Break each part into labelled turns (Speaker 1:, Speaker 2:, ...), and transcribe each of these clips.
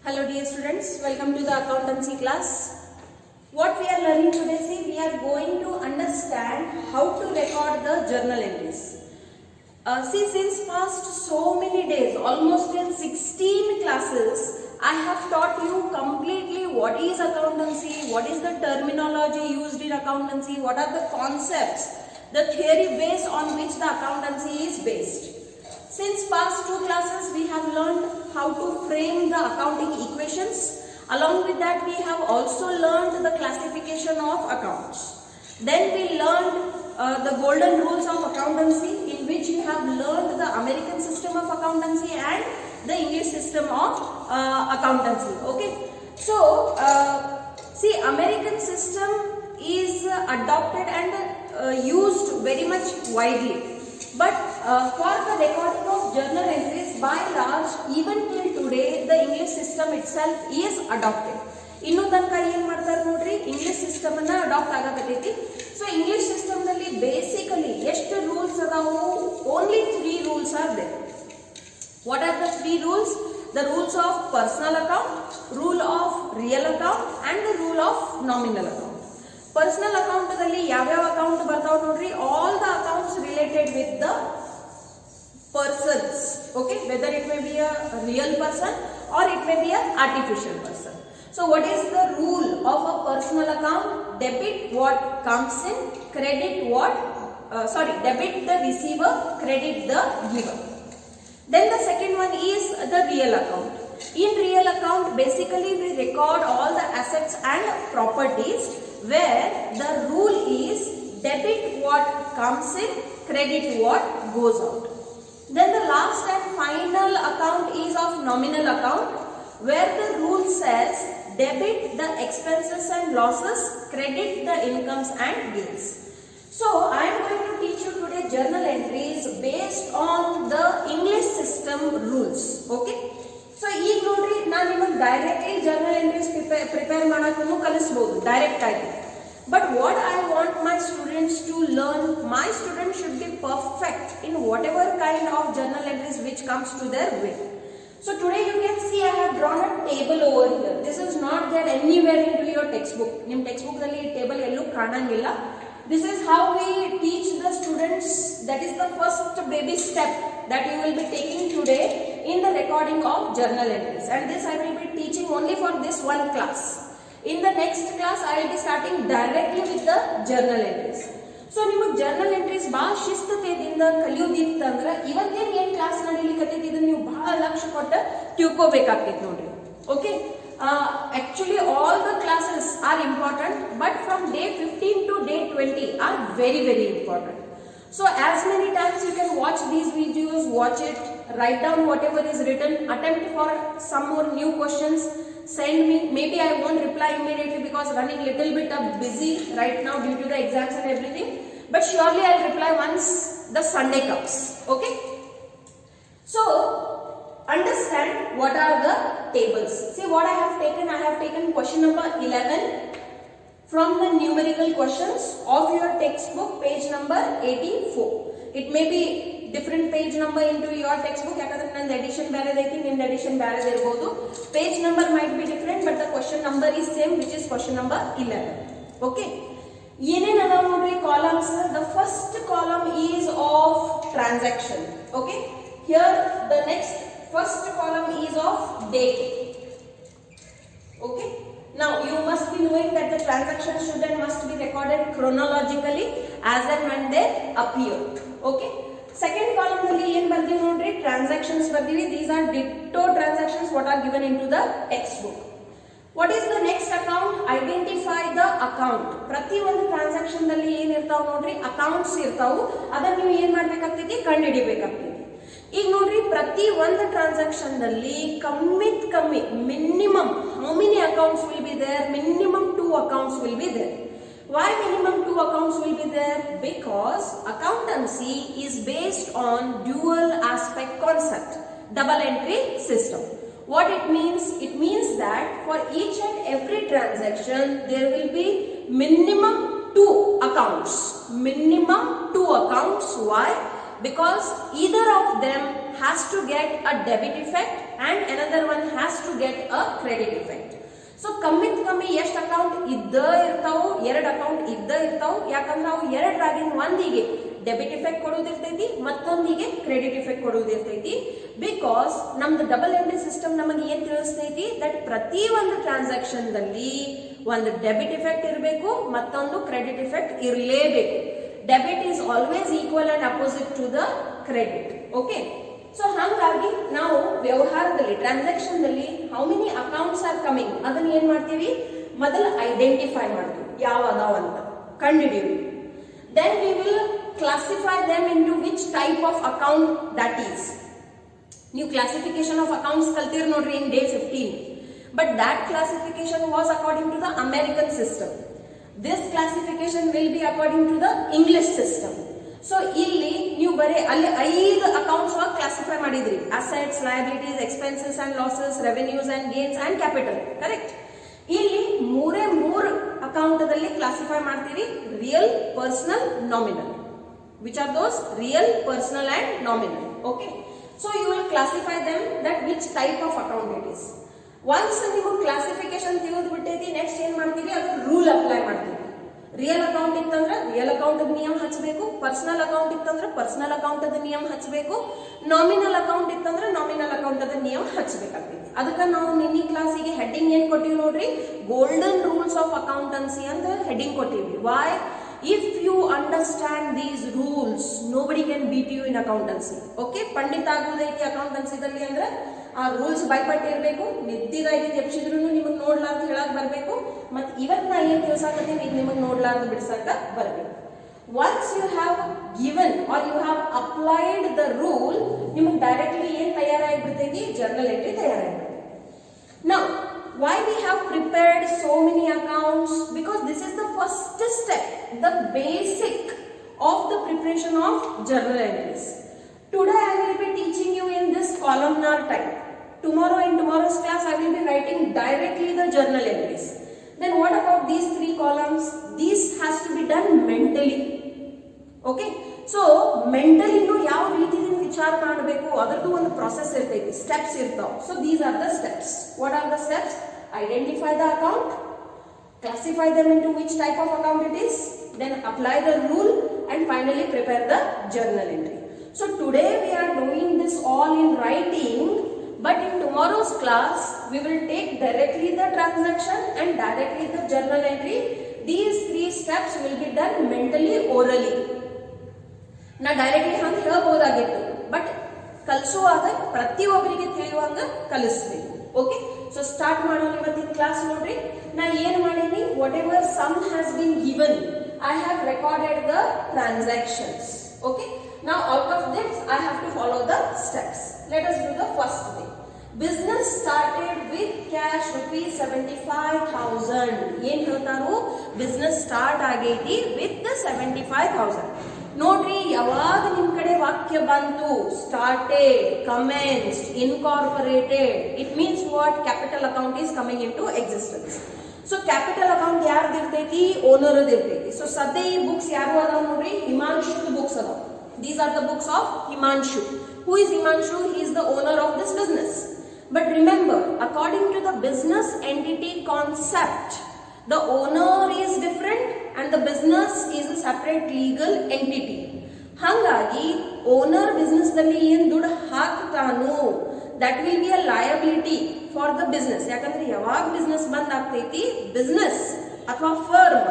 Speaker 1: Hello dear students, welcome to the accountancy class. What we are learning today, see, we are going to understand how to record the journal entries. See, since past so many days, almost in 16 classes, I have taught you completely what is accountancy, what is the terminology used in accountancy, what are the concepts, the theory based on which the accountancy is based. Since past two classes, we have learned how to frame the accounting equations. Along with that, we have also learned the classification of accounts. Then we learned the golden rules of accountancy, in which you have learned the American system of accountancy and the English system of accountancy. Okay. So, see, American system is adopted and used very much widely. But for the recording of journal entries, by large, even till today, the English system itself is adopted. ಇನ್ನು ತನಕ ಏನು ಮಾಡ್ತಾರೆ ನೋಡ್ರಿ, English system ಅನ್ನ adapt ಆಗಕತ್ತೈತಿ. So English system ನಲ್ಲಿ basically ಎಷ್ಟು rules ಅದಾವು? Only 3 rules are there. What are the 3 rules? The rules of personal account, rule of real account and the rule of nominal account. Personal account ದಲ್ಲಿ ಯಾವ್ಯಾವ account ಬರ್ತಾವ ನೋಡ್ರಿ? All the accounts related with the persons, okay, whether it may be a real person or it may be an artificial person. So what is the rule of a personal account? Debit what comes in, credit what debit the receiver, credit the giver. Then the second one is the real account. In real account, basically we record all the assets and properties, where the rule is debit what comes in, credit what goes out. Then the last and final account is of nominal account, where the rule says debit the expenses and losses, credit the incomes and gains. So I am going to teach you today journal entries based on the English system rules. Okay. So ಈಗ ನೋಡ್ರಿ, ನಾನು ನಿಮಗೆ directly journal entries prepare ಮಾಡಕ್ಕೂ ಕಲಿಸಬಹುದು direct ಆಗಿ. But what I want my students to learn, my students should be perfect in whatever kind of journal entries which comes to their way. So today you can see I have drawn a table over here. This is not there anywhere into your textbook. Nim textbook dalli table ellu kaanangilla. This is how we teach the students. That is the first baby step that you will be taking today in the recording of journal entries. And this I will be teaching only for this one class. In the next class, I will be starting directly with the journal entries. So, ನಿಮಗೆ journal entries ಭಾಳ ಶಿಸ್ತತೆಯಿಂದ ಕಲಿಯೋದಿತ್ತಂದ್ರೆ ಇವತ್ತೇನು ಏನು class ನಡೀಲಿಕ್ಕತ್ತೈತಿ ಇದನ್ನ ನೀವು ಭಾಳ ಲಕ್ಷ್ಯ ಕೊಟ್ಟು ತಿಳ್ಕೋಬೇಕಾಗ್ತೈತಿ ನೋಡ್ರಿ. Okay, actually all the classes are important, but from day 15 to day 20 are very very important. So as many times you can watch these videos, watch it, write down whatever is written, attempt for some more new questions, send me. Maybe I won't reply immediately because running little bit of busy right now due to the exams and everything, but surely I'll reply once the Sunday comes. Okay. So understand what are the tables. See what I have taken. I have taken question number 11 from the numerical questions of your textbook, page number 84. It may be different page number into your textbook, yakandre nandu edition ಬೇರೆ ಐತಿ, ನಿಮ್ದು edition ಬೇರೆ ಇರಬಹುದು. Page number might be different, but the question number is same, which is question number 11. Okay. ಏನೇನು ಅದಾವ ನೋಡ್ರಿ columns? The first column is of transaction. Okay. Here the next first column is of date. Okay. Now you must be knowing that the transactions should and must be recorded chronologically as and when they appear. Okay. Second column ನಲ್ಲಿ ಏನು ಬರ್ತೀವಿ ನೋಡ್ರಿ, transactions ಬರ್ತೀವಿ. These are ditto transactions what are given into the textbook. What is the next account? Identify the account. ಪ್ರತಿ ಒಂದು transaction ನಲ್ಲಿ ಏನು ಇರ್ತಾವ ನೋಡ್ರಿ, accounts ಇರ್ತಾವು. ಅದನ್ನ ನೀವು ಏನು ಮಾಡಬೇಕಾಗ್ತೈತಿ, ಕಂಡುಹಿಡಿಯಬೇಕಾಗ್ತೈತಿ. ಈಗ ನೋಡ್ರಿ, ಪ್ರತಿ ಒಂದು ಟ್ರಾನ್ಸಾಕ್ಷನ್ ನಲ್ಲಿ ಕಮ್ಮಿ minimum how many accounts will be there? Minimum 2 accounts will be there. Why minimum 2 accounts will be there? Because accountancy is based on dual aspect concept, double entry system. What it means? It means that for each and every transaction there will be minimum 2 accounts. Minimum 2 accounts. Why? because either of them has to get a debit effect and another one has to get a credit effect. So ಕಮ್ಮಿತ್ ಕಮ್ಮಿ ಎಷ್ಟು account ಇದ್ದ ಇರ್ತಾವು, ಎರಡು account ಇದ್ದ ಇರ್ತಾವು. ಯಾಕಂದ್ರೆ ಅವು ಎರಡರಾಗಿನ ಒಂದಿಗೆ ಡೆಬಿಟ್ ಇಫೆಕ್ಟ್ ಕೊಡೋದಿರ್ತೈತಿ, ಮತ್ತೊಂದಿಗೆ ಕ್ರೆಡಿಟ್ ಇಫೆಕ್ಟ್ ಕೊಡೋದಿರ್ತೈತಿ. ಬಿಕಾಸ್ ನಮ್ದು ಡಬಲ್ ಎಂಟ್ರಿ ಸಿಸ್ಟಮ್ ನಮಗೆ ಏನ್ ತಿಳಿಸ್ತೈತಿ ದಟ್ ಪ್ರತಿ ಒಂದು ಟ್ರಾನ್ಸಾಕ್ಷನ್ ದಲ್ಲಿ ಒಂದು ಡೆಬಿಟ್ ಇಫೆಕ್ಟ್ ಇರಬೇಕು, ಮತ್ತೊಂದು ಕ್ರೆಡಿಟ್ ಇಫೆಕ್ಟ್ ಇರಲೇಬೇಕು. Debit is always equal and opposite to the credit. Okay, so ಹಾಗಾಗಿ ನಾವು ವ್ಯವಹಾರದಲ್ಲಿ ಟ್ರಾನ್ಸಾಕ್ಷನ್ ದಲ್ಲಿ how many accounts are coming ಅದನ್ನ ಏನ್ ಮಾಡ್ತೀವಿ, ಮೊದಲು ಐಡೆಂಟಿಫೈ ಮಾಡ್ತೀವಿ ಯಾವ ಅದಾವ ಅಂತ ಕಂಡುಹಿಡಿಯುವಿ. Then we will classify them into which type of account that is. ನೀವು ಕ್ಲಾಸಿಫಿಕೇಶನ್ ಆಫ್ ಅಕೌಂಟ್ಸ್ ಕಲ್ತೀರಿ ನೋಡ್ರಿ in day 15, but that classification was according to the American system. This classification will be according to the English system. So ಇಲ್ಲಿ ನೀವು ಬರೀ ಅಲ್ಲಿ 5 accounts classify ಮಾಡಿದ್ರಿ, assets, liabilities, expenses and losses, revenues and gains and capital, correct. ಇಲ್ಲಿ ಮೂರು ಅಕೌಂಟದಲ್ಲಿ classify ಮಾಡ್ತೀವಿ, real, personal, nominal. Which are those? Real, personal and nominal. Okay, so you will classify them that which type of account it is. Once ನೀವು classification ತಿಳಿದು ಬಿಟ್ಟೈತಿ, next ಏನ್ ಮಾಡ್ತೀವಿ, ಅದು ರೂಲ್ ಅಪ್ಲೈ ಮಾಡ್ತೀವಿ. ರಿಯಲ್ ಅಕೌಂಟ್ ಇತ್ತಂದ್ರೆ real account ನಿಯಮ ಹಚ್ಚಬೇಕು, ಪರ್ಸನಲ್ ಅಕೌಂಟ್ ಇತ್ತಂದ್ರೆ ಪರ್ಸನಲ್ ಅಕೌಂಟ್ ನಿಯಮ ಹಚ್ಚಬೇಕು, ನಾಮಿನಲ್ ಅಕೌಂಟ್ ಇತ್ತಂದ್ರೆ ನಾಮಿನಲ್ ಅಕೌಂಟ್ ನಿಯಮ ಹಚ್ಚಬೇಕಾಗ್ತೈತಿ. ಅದಕ್ಕೆ ನಾವು ನಿನ್ನೆ ಕ್ಲಾಸಿಗೆ ಹೆಡ್ಡಿಂಗ್ ಏನ್ ಕೊಟ್ಟಿವಿ ನೋಡ್ರಿ, ಗೋಲ್ಡನ್ ರೂಲ್ಸ್ ಆಫ್ ಅಕೌಂಟೆನ್ಸಿ ಅಂತ ಹೆಡ್ಡಿಂಗ್ ಕೊಟ್ಟಿವಿ. Why? If you understand these rules nobody can beat you in accountancy. Okay, ಪಂಡಿತ ಆಗುವುದೈತಿ ಅಕೌಂಟೆನ್ಸಿದಲ್ಲಿ ಅಂದ್ರೆ ಆ ರೂಲ್ಸ್ ಬೈಪಟ್ಟಿರ್ಬೇಕು, ನಿದ್ದಿಗಾಗಿ ಎಪ್ಸಿದ್ರು ನಿಮಗೆ ನೋಡ್ಲಾರ್ದು ಹೇಳಕ್ ಬರ್ಬೇಕು, ಮತ್ ಇವತ್ ನಾ ಏನ್ ತಿಳ್ಸಾಕತ್ತೀನಿ ಇದು ನಿಮಗೆ ನೋಡ್ಲಾರ್ದು ಬಿಡ್ಸಾಕ ಬರ್ಬೇಕು. Once you have given or you have applied the rule, ನಿಮಗೆ ಡೈರೆಕ್ಟ್ಲಿ ಏನ್ ತಯಾರಾಗಿಬಿಡ್ತೈತಿ, ಜರ್ನಲ್ ಎಂಟ್ರಿ ತಯಾರಾಗಿಬಿಡ್ತೈತಿ. Now why we have prepared so many accounts? Because this is the first step, the basic of the preparation of journal entries. Today I will be teaching you in this columnar type. Tomorrow in tomorrow's class I will be writing directly the journal entries. Then what about these 3 columns? This has to be done mentally. Okay, so mentally nu ಯಾವ ರೀತಿಯಿಂದ ವಿಚಾರ ಮಾಡಬೇಕು ಅದರದ್ದು ಒಂದು process ಇರ್ತೈತಿ, steps ಇರ್ತಾವ. So these are the steps. What are the steps? Identify the account, classify them into which type of account it is, then apply the rule and finally prepare the journal entry. So today we are doing this all in writing, but in tomorrow's class we will take directly the transaction and directly the journal entry. These 3 steps will be done mentally, orally. ನಾ directly ಹಂಗೆ ಹೇಳ್ಬೋದಾಗಿತ್ತು, but ಕಲಿಸುವಾಗ ಪ್ರತಿಯೊಬ್ಬರಿಗೆ ತಿಳಿಯುವಂಗ ಕಲಿಸ್ಬೇಕು. Okay, so start ಮಾಡೋಣ ಇವತ್ತಿನ class. ನೋಡ್ರಿ, ನಾ ಏನ್ ಮಾಡೀನಿ, whatever sum has been given I have recorded the transactions. Okay, now out of this I have to follow the steps. Let us do the first thing. Business started with cash rupees 75,000. ಏನ್ ಹೇಳ್ತಾರೋ, business start ಆಗೈತಿ with the 75,000. ನೋಡ್ರಿ, ಯಾವಾಗ ನಿಮ್ ಕಡೆ ವಾಕ್ಯ ಬಂತು started, commenced, incorporated, it means what, capital account is coming into existence. So capital account ಯಾರ್ದು ಇರ್ತೈತಿ, ಓನರ್ ಇರ್ತೈತಿ. ಸೊ ಸದ್ಯ ಈ ಬುಕ್ಸ್ ಯಾರು ಅದಾವ ನೋಡ್ರಿ, ಹಿಮಾಂಶು ಬುಕ್ಸ್ ಅದಾವ. These are the books of Himanshu. Who is Himanshu? He is the owner of this business. But remember, according to the business entity concept, the owner is different and the business is a separate legal entity. Hangagi, owner business dalli yen ದುಡ್ಡು ಹಾಕ್ತಾನೋ that will be a liability for the business. ಯಾಕಂದ್ರೆ ಯಾವಾಗ business ಬಂದ್ ಆಗ್ತೈತಿ, business ಅಥವಾ firm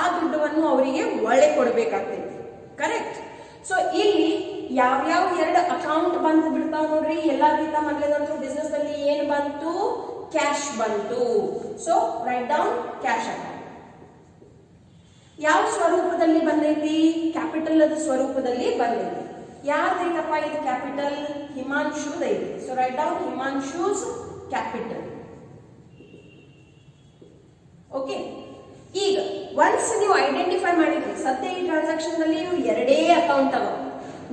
Speaker 1: ಆ ದುಡ್ಡನ್ನು ಅವರಿಗೆ ಒಳ್ಳೆ ಕೊಡಬೇಕಾಗ್ತೈತಿ. ಕರೆಕ್ಟ್. ಸೊ ಇಲ್ಲಿ ಯಾವ್ಯಾವ 2 ಅಕೌಂಟ್ ಬಂದು ಬಿಡ್ತಾವ ನೋಡ್ರಿ, ಎಲ್ಲಾದ್ರಿಂದ ಮೊದಲೇದಂತೂ ಬಿಸ್ನೆಸ್ ಅಲ್ಲಿ ಏನ್ ಬಂತು, ಕ್ಯಾಶ್ ಬಂತು. So write down cash account. ಯಾವ ಸ್ವರೂಪದಲ್ಲಿ ಬಂದೈತಿ, ಕ್ಯಾಪಿಟಲ್ ಅದ ಸ್ವರೂಪದಲ್ಲಿ ಬಂದೈತಿ. ಯಾರ್ದೈತಪ್ಪ ಇದು ಕ್ಯಾಪಿಟಲ್, ಹಿಮಾಂಶುದ ಐತಿ. So write down Himanshu's capital. Okay, ಈಗ ಒನ್ಸ್ ನೀವು ಐಡೆಂಟಿಫೈ ಮಾಡಿದ್ರಿ, ಸದ್ಯ ಈ ಟ್ರಾನ್ಸಾಕ್ಷನ್ ನಲ್ಲಿ 2 ಅಕೌಂಟ್ ಅವ,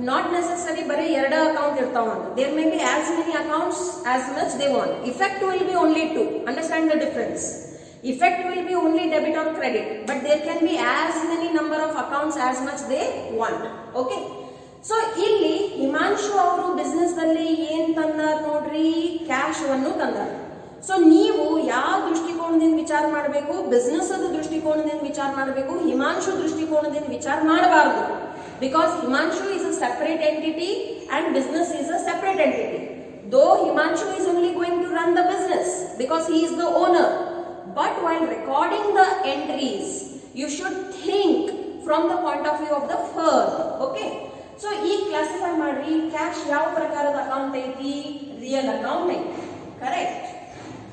Speaker 1: ನಾಟ್ ನೆಸೆಸರಿ ಬರೀ 2 ಅಕೌಂಟ್ ಇರ್ತಾವ ಅಂತ. There may be as many accounts as much they want. Effect will be only 2. Understand the difference. Effect will be only debit or credit, but there can be as many number of accounts as much they want. Okay, so ಇಲ್ಲಿ ಹಿಮಾಂಶು ಅವರು business ದಲ್ಲಿ ಏನ್ ತಂದಾರ ನೋಡ್ರಿ, cash ಅನ್ನು ತಂದಾರ. So ನೀವು ಯಾವ ದೃಷ್ಟಿಕೋನದಿಂದ ವಿಚಾರ ಮಾಡಬೇಕು, ಬಿಸ್ನೆಸ್ ದೃಷ್ಟಿಕೋನದಿಂದ ವಿಚಾರ ಮಾಡಬೇಕು, ಹಿಮಾಂಶು ದೃಷ್ಟಿಕೋನದಿಂದ ವಿಚಾರ ಮಾಡಬಾರದು. Because Himanshu is a separate entity and business is a separate entity. Though Himanshu is only going to run the business because he is the owner, but while recording the entries, you should think from the point of view of the firm. Okay? So, ee classify madri cash yav prakaರದ account ಐತಿ, real account ಐತಿ. Correct?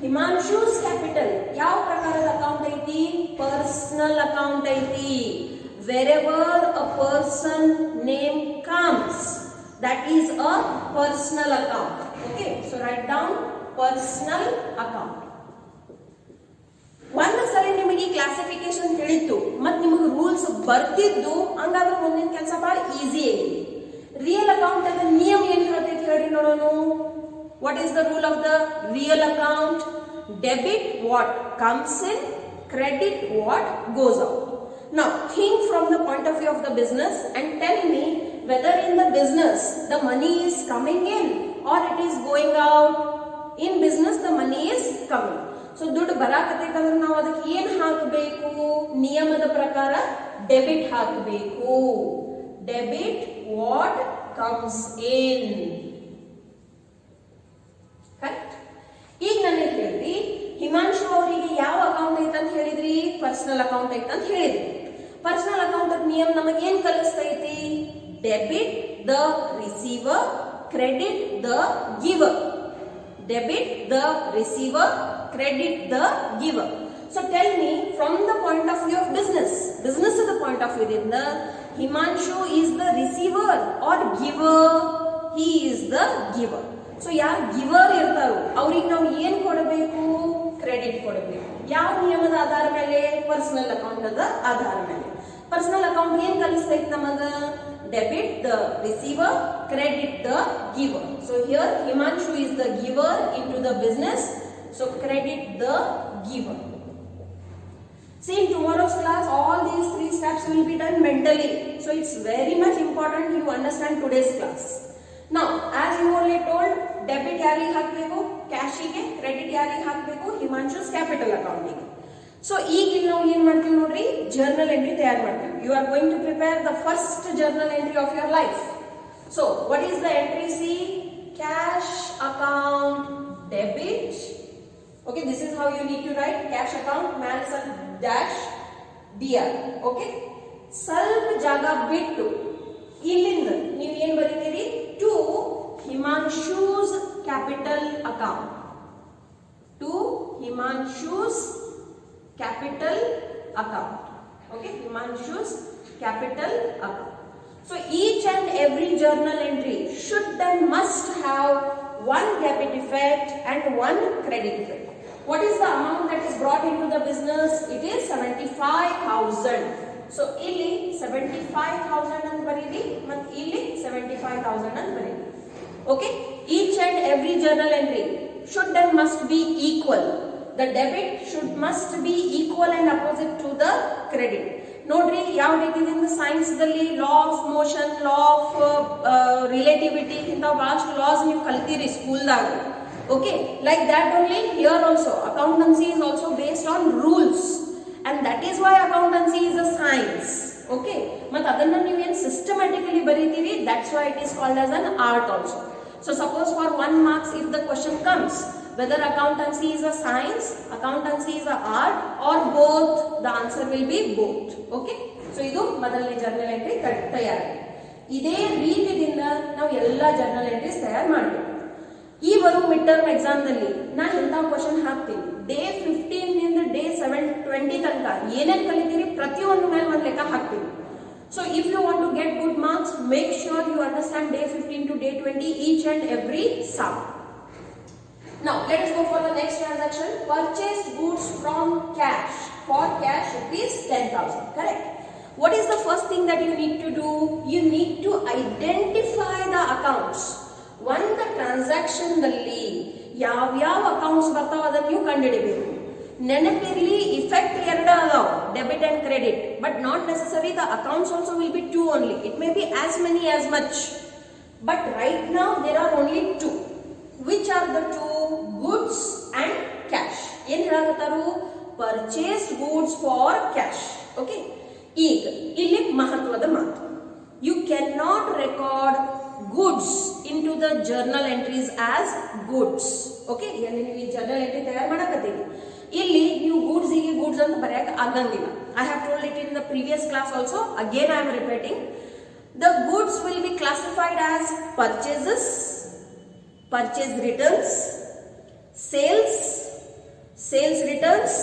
Speaker 1: Himanshu's capital yav prakaರದ account ಐತಿ, personal account ಐತಿ. Wherever a person name comes, that is a personal account. Okay, so write down personal account. ಒಂದು ಸಲ ನಿಮಗೆ classification ತಿಳಿತು ಮತ್ತು ನಿಮಗೆ ರೂಲ್ಸ್ ಬರ್ತಿದ್ದು, ಹಂಗಾದ್ರೆ ಮುಂದಿನ ಕೆಲಸ ಬಹಳ ಈಸಿ ಐತಿ. ರಿಯಲ್ ಅಕೌಂಟ್ ಅದ ನಿಯಮ ಏನು ಹೇಳ್ತೈತಿ ಹೇಳ್ರಿ ನೋಡೋಣ. What is the rule of the real account? Debit what comes in, credit what goes out. Now think from the point of view of the business and tell me whether in the business the money is coming in or it is going out. In business the money is coming. So ದುಡ್ಡು ಬರಾಕತೈತೆ ಅಂದ್ರೆ ನಾವು ಅದಕ್ಕೆ ಏನು ಹಾಕಬೇಕು? ನಿಯಮದ ಪ್ರಕಾರ debit ಹಾಕಬೇಕು. Debit what comes in. Correct? ಈಗ ನನಗೆ ಹೇಳ್ರಿ, ಹಿಮಾಂಶು ಅವರಿಗೆ ಯಾವ ಅಕೌಂಟ್ ಐತೆ ಅಂತ ಹೇಳಿದ್ರಿ? ಪರ್ಸನಲ್ ಅಕೌಂಟ್ ಐತೆ ಅಂತ ಹೇಳಿದ್ರಿ. ಪರ್ಸನಲ್ ಅಕೌಂಟ್ ನಿಯಮ ನಮಗೆ ಏನ್ ಕಲಿಸ್ತೈತಿ? Debit the receiver, credit the giver. Debit the receiver, credit the giver. So tell me from the point of view of business, business ದ ಪಾಯಿಂಟ್ ಆಫ್ ವ್ಯೂ ದಿಂದ Himanshu is the receiver or giver? He is the giver. So ಯಾರು giver ಇರ್ತಾರೋ ಅವ್ರಿಗೆ ನಾವು ಏನ್ ಕೊಡಬೇಕು? Credit ಕೊಡಬೇಕು. ಯಾವ ನಿಯಮದ ಆಧಾರ ಮೇಲೆ? ಪರ್ಸನಲ್ ಅಕೌಂಟ್ ಅದ ಆಧಾರ ಮೇಲೆ. ಪರ್ಸನಲ್ ಅಕೌಂಟ್ ಏನ್ ಕಲಿಸ್ತೈತಿ ನಮಗ? Debit the receiver, credit the giver. So here Himanshu is the giver into the business, so credit the giver. See, in tomorrow's class all these three steps will be done mentally, so it's very much important you understand today's class. Now as you only told, debit ಯಾರಿಗೆ ಹಾಕಬೇಕು? ಕ್ಯಾಶಿಗೆ. Credit ಯಾರಿಗೆ ಹಾಕಬೇಕು? ಹಿಮಾಂಶುಸ್ capital ಅಕೌಂಟಿಗೆ. So ಈಗ ಇಲ್ಲಿ ನಾವು ಏನ್ ಮಾಡ್ತೀವಿ ನೋಡ್ರಿ, ಜರ್ನಲ್ ಎಂಟ್ರಿ ತಯಾರು ಮಾಡ್ತೀವಿ. You are going to prepare the first journal entry of your life. So what is the entry? See, cash account debit. Okay, this is how you need to write cash account, ಮ್ಯಾಲ್ dash dr. Okay, ಸ್ವಲ್ಪ ಜಾಗ ಬಿಟ್ಟು ಇಲ್ಲಿಂದ ನೀವು ಏನ್ ಬರೀತೀರಿ? To Himanshu's capital account. To Himanshu's capital account. Okay, Himanshu's capital account. So each and every journal entry should then must have one debit effect and one credit effect. What is the amount that is brought into the business? It is 75,000. So ಇಲ್ಲಿ 75,000 ಅಂತ ಬರೀರಿ ಮತ್ತು ಇಲ್ಲಿ 75,000 ಅಂತ ಬರೀರಿ. Okay, each and every journal entry should and must be equal. The debit should must be equal and opposite to the credit. ನೋಡ್ರಿ, ಯಾವ ರೀತಿಯಿಂದ ಸೈನ್ಸ್ ದಲ್ಲಿ law of motion, law of relativity ಇಂಥ ಬಹಳಷ್ಟು ಲಾಸ್ ನೀವು ಕಲ್ತೀರಿ ಸ್ಕೂಲ್ದಾಗ. Okay, like that only here also accountancy is also based on rules, and that is why accountancy is a science. Okay, but ಅದನ್ನ ನೀವು ಏನು systematically ಬರೀತೀರಿ, that's why it is called as an art also. So suppose for 1 marks if the question comes whether accountancy is a science, accountancy is a art or both, the answer will be both. Okay, so ಇದು ಮೊದಲನೇ journal entry ತಯಾರಿ. ಇದೇ ರೀತಿಯಿಂದ ನಾವು ಎಲ್ಲ journal entries ತಯಾರು ಮಾಡಬೇಕು. ಈ ಬರೋ ಮಿಡ್ ಟರ್ಮ್ ಎಕ್ಸಾಮ್ ನಲ್ಲಿ ನಾನು ಇಂಥ ಕ್ವಶನ್ ಹಾಕ್ತೀನಿ. ಡೇ 15 ನಿಂದ ಡೇ 20 ತನಕ ಏನೇನು ಕಲಿತೀರಿ ಪ್ರತಿಯೊಂದು ಮೇಲೆ ಒಂದು ಲೆಕ್ಕ ಹಾಕ್ತೀನಿ. So if you want to get good marks, make sure you understand day 15 to day 20 each and every sum. Now let us go for the next transaction. Purchased goods from cash. For cash rupees 10,000. Correct. What is the first thing that you need to do? You need to identify the accounts. One the transaction ದಲ್ಲಿ ಯಾವ accounts ಬರ್ತಾವ ಅದನ್ನು ನೀವು ಕಂಡುಹಿಡಿಬೇಕು. ನೆನಪಿರ್ಲಿ effect ಎರಡು ಅದಾವ debit and credit but not necessary the accounts also will be two only it may be as many as much but right now there are only two which are the two goods and cash ಏನ್ ಹೇಳಕತ್ತಾರು purchase goods for cash okay ಈಗ ಇಲ್ಲಿ ಮಹತ್ವದ ಮಾತು you can not record goods into the journal entries as goods okay ಇಲ್ಲಿ ನೀವು journal entry ತಯಾರು ಮಾಡಕತ್ತೀರಿ ಇಲ್ಲಿ ನೀವು goods ಗೆ goods ಅಂತ ಬರೆಯಕ ಆಗಂಗಿಲ್ಲ I have told it in the previous class also again I am repeating the goods will be classified as purchases purchase returns sales returns